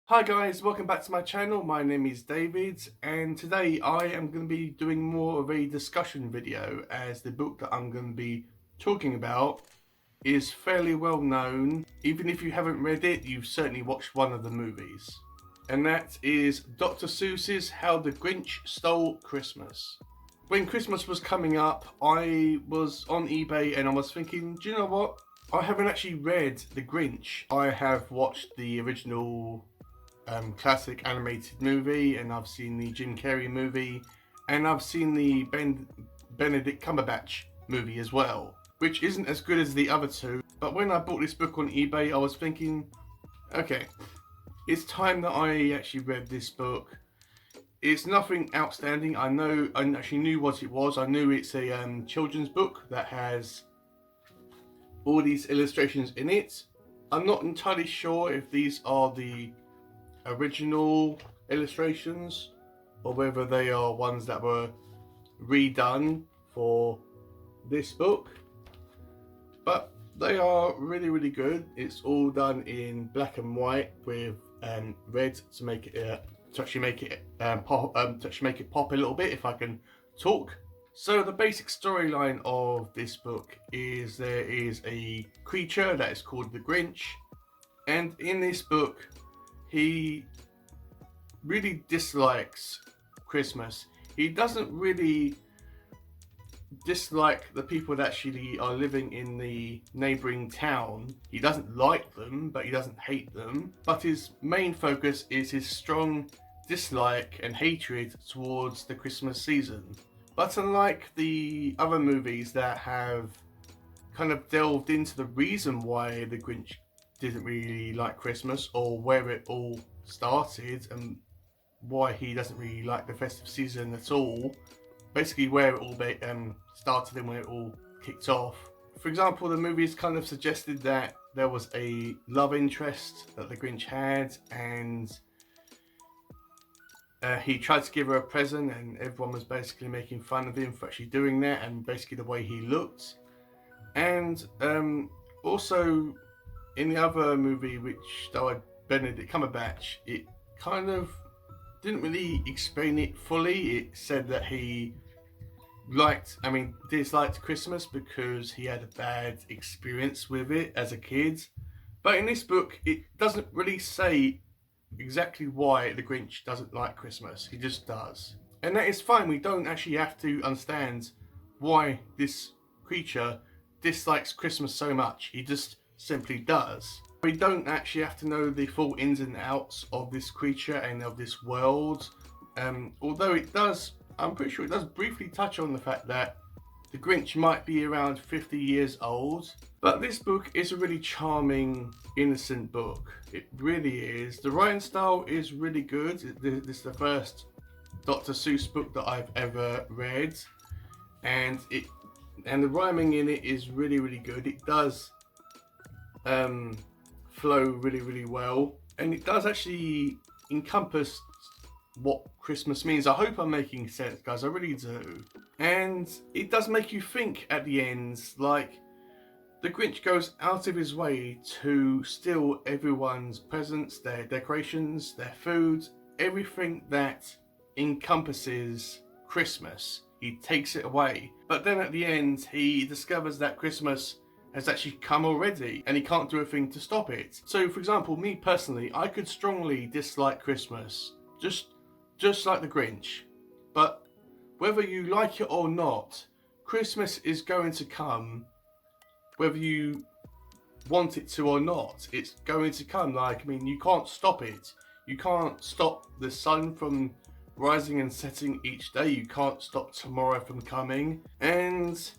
Hi guys, welcome back to my channel. My name is David and today I am going to be doing more of a discussion video as the book that I'm going to be talking about is fairly well known. Even if you haven't read it, you've certainly watched one of the movies. And that is Dr. Seuss's How the Grinch Stole Christmas. When Christmas was coming up, I was on eBay and I was thinking, do you know what? I haven't actually read The Grinch. I have watched the original classic animated movie, and I've seen the Jim Carrey movie, and I've seen the Benedict Cumberbatch movie as well, which isn't as good as the other two. But when I bought this book on eBay, I was thinking, okay, it's time that I actually read this book. It's nothing outstanding. I actually knew what it was. I knew it's a children's book that has all these illustrations in it. I'm not entirely sure if these are the original illustrations or whether they are ones that were redone for this book, but they are really good. It's all done in black and white with red to make it to actually make it pop a little bit, if I can talk. So the basic storyline of this book is there is a creature that is called the Grinch, and in this book he really dislikes Christmas. He doesn't really dislike the people that actually are living in the neighbouring town. He doesn't like them, but he doesn't hate them. But his main focus is his strong dislike and hatred towards the Christmas season. But unlike the other movies that have kind of delved into the reason why the Grinch didn't really like Christmas, or where it all started and why he doesn't really like the festive season at all, basically where it all started and where it all kicked off. For example, the movies kind of suggested that there was a love interest that the Grinch had, and he tried to give her a present and everyone was basically making fun of him for actually doing that, and basically the way he looked. And also in the other movie, which starred Benedict Cumberbatch, it kind of didn't really explain it fully. It said that he disliked Christmas because he had a bad experience with it as a kid. But in this book, it doesn't really say exactly why the Grinch doesn't like Christmas. He just does. And that is fine. We don't actually have to understand why this creature dislikes Christmas so much. He just simply does. We don't actually have to know the full ins and outs of this creature and of this world. Although it does, I'm pretty sure it does briefly touch on the fact that the Grinch might be around 50 years old. But this book is a really charming, innocent book. It really is. The writing style is really good. This is the first Dr. Seuss book that I've ever read. And the rhyming in it is really good. It does flow really well, and it does actually encompass what Christmas means. I hope I'm making sense, guys. I really do. And it does make you think at the end, like, the Grinch goes out of his way to steal everyone's presents, their decorations, their food, everything that encompasses Christmas. He takes it away. But then at the end, he discovers that Christmas has actually come already and he can't do a thing to stop it. So for example, me personally, I could strongly dislike Christmas, just like the Grinch. But whether you like it or not, Christmas is going to come whether you want it to or not. It's going to come. You can't stop it. You can't stop the sun from rising and setting each day. You can't stop tomorrow from coming. And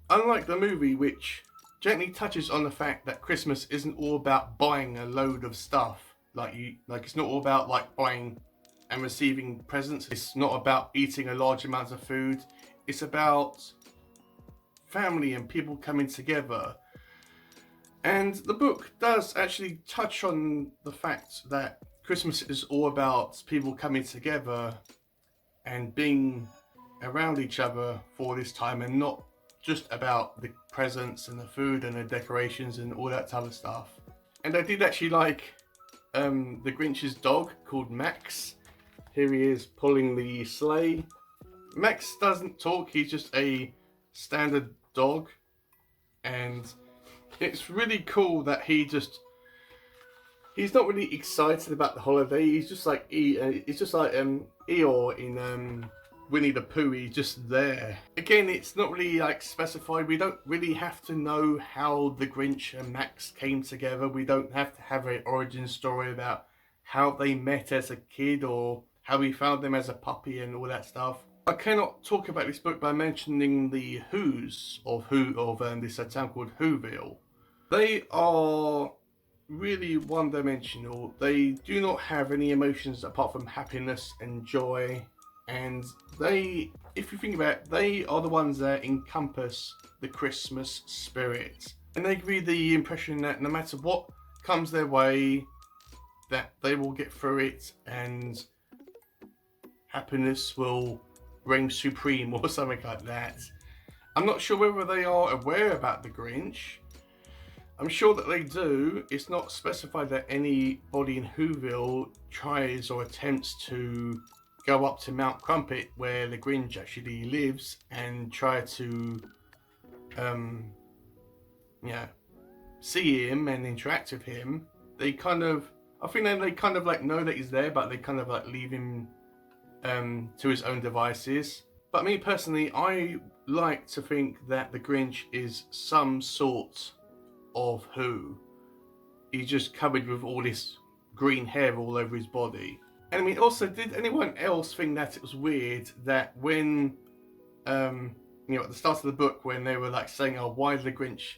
unlike the movie, which gently touches on the fact that Christmas isn't all about buying a load of stuff. It's not all about buying and receiving presents. It's not about eating a large amount of food. It's about family and people coming together. And the book does actually touch on the fact that Christmas is all about people coming together and being around each other for this time, and not just about the presents and the food and the decorations and all that type of stuff. And I did actually like the Grinch's dog called Max. Here he is pulling the sleigh. Max doesn't talk, he's just a standard dog, and it's really cool that he's not really excited about the holiday. He's just like Eeyore in Winnie the Pooh. He's just there. Again, it's not really like specified. We don't really have to know how the Grinch and Max came together. We don't have to have an origin story about how they met as a kid or how we found them as a puppy and all that stuff. I cannot talk about this book by mentioning the Who's of this town called Whoville. They are really one-dimensional. They do not have any emotions apart from happiness and joy, and they, if you think about it, they are the ones that encompass the Christmas spirit, and they give you the impression that no matter what comes their way, that they will get through it and happiness will reign supreme or something like that. I'm not sure whether they are aware about the Grinch. I'm sure that they do. It's not specified that anybody in Whoville tries or attempts to go up to Mount Crumpet, where the Grinch actually lives, and try to, see him and interact with him. They kind of, I think they kind of like know that he's there, but they kind of like leave him to his own devices. But me personally, I like to think that the Grinch is some sort of Who. He's just covered with all this green hair all over his body. And I mean, also, did anyone else think that it was weird that when, at the start of the book, when they were like saying, oh, why did the Grinch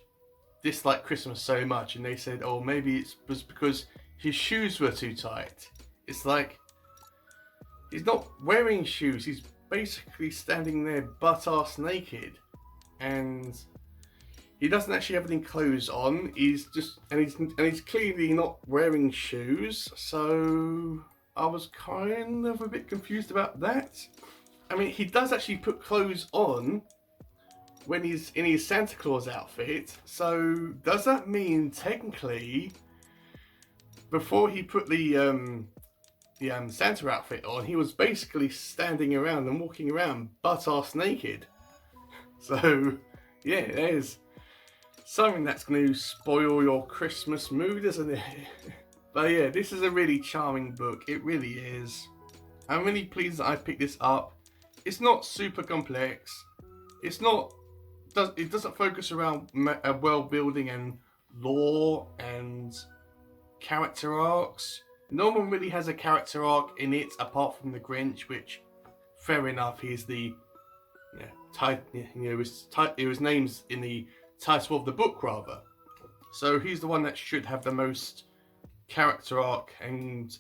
dislike Christmas so much? And they said, oh, maybe it was because his shoes were too tight. It's like, he's not wearing shoes. He's basically standing there butt-ass naked. And he doesn't actually have any clothes on. He's clearly not wearing shoes. So I was kind of a bit confused about that. I mean, he does actually put clothes on when he's in his Santa Claus outfit. So does that mean technically, before he put the Santa outfit on, he was basically standing around and walking around butt-ass naked? So yeah, there's something that's going to spoil your Christmas mood, isn't it? But yeah, this is a really charming book. It really is. I'm really pleased that I picked this up. It's not super complex. It doesn't focus around world building and lore and character arcs. No one really has a character arc in it apart from the Grinch, which, fair enough, he's the his name's in the title of the book, rather. So he's the one that should have the most character arc and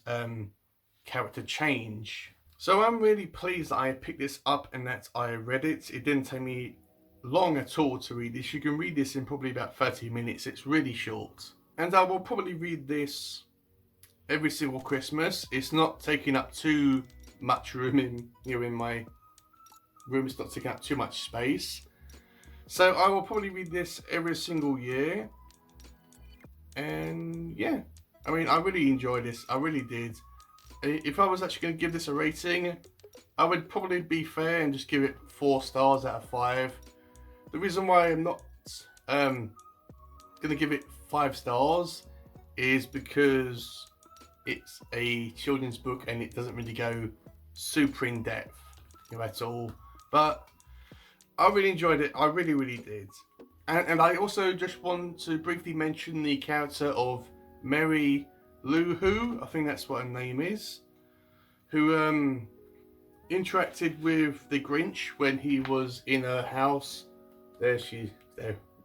character change. So I'm really pleased that I picked this up and that I read it. It didn't take me long at all to read this. You can read this in probably about 30 minutes. It's really short. And I will probably read this every single Christmas. It's not taking up too much room in my room. It's not taking up too much space. So I will probably read this every single year. And yeah, I mean, I really enjoyed this. I really did. If I was actually going to give this a rating, I would probably be fair and just give it 4 stars out of 5. The reason why I'm not going to give it 5 stars is because it's a children's book and it doesn't really go super in depth at all. But I really enjoyed it. I really, really did. And I also just want to briefly mention the character of Mary Lou Who, I think that's what her name is, who interacted with the Grinch when he was in her house. They're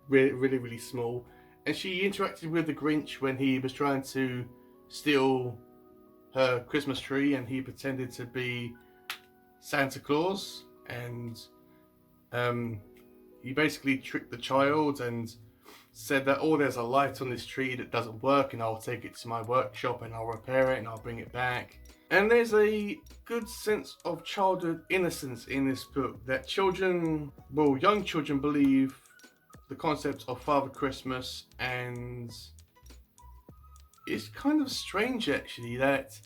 really, really, really small. And she interacted with the Grinch when he was trying to steal her Christmas tree and he pretended to be Santa Claus. And he basically tricked the child and said that, oh, there's a light on this tree that doesn't work and I'll take it to my workshop and I'll repair it and I'll bring it back. And there's a good sense of childhood innocence in this book that young children believe the concept of Father Christmas and it's kind of strange actually that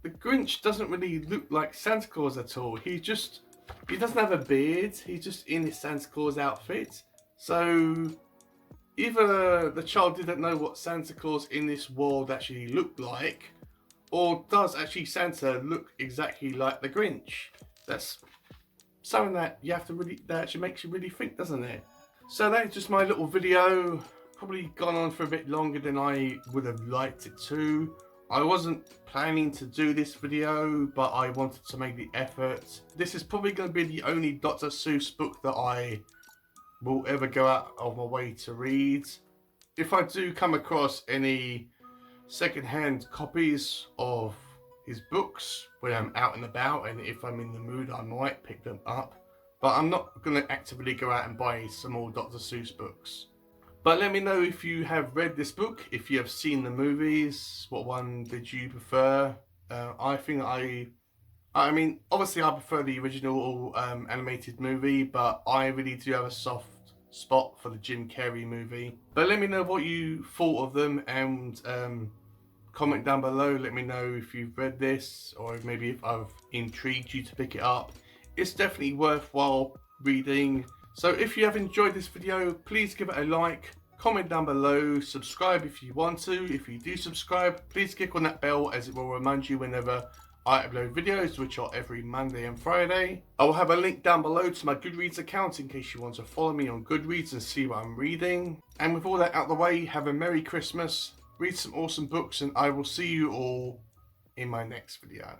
the Grinch doesn't really look like Santa Claus at all. He doesn't have a beard. He's just in his Santa Claus outfit. So either the child didn't know what Santa Claus in this world actually looked like, or does actually Santa look exactly like the Grinch? That's something that that actually makes you really think, doesn't it? So that's just my little video. Probably gone on for a bit longer than I would have liked it to. I wasn't planning to do this video, but I wanted to make the effort. This is probably going to be the only Dr. Seuss book that I will ever go out of my way to read. If I do come across any second-hand copies of his books when I'm out and about, and if I'm in the mood, I might pick them up. But I'm not going to actively go out and buy some more Dr. Seuss books. But let me know if you have read this book, if you have seen the movies, what one did you prefer? I mean, obviously I prefer the original animated movie, but I really do have a soft spot for the Jim Carrey movie. But let me know what you thought of them, and comment down below. Let me know if you've read this, or maybe if I've intrigued you to pick it up. It's definitely worthwhile reading. So if you have enjoyed this video, please give it a like, comment down below, subscribe if you want to. If you do subscribe, please click on that bell, as it will remind you whenever I upload videos, which are every Monday and Friday. I will have a link down below to my Goodreads account in case you want to follow me on Goodreads and see what I'm reading. And with all that out of the way, have a Merry Christmas, read some awesome books, and I will see you all in my next video.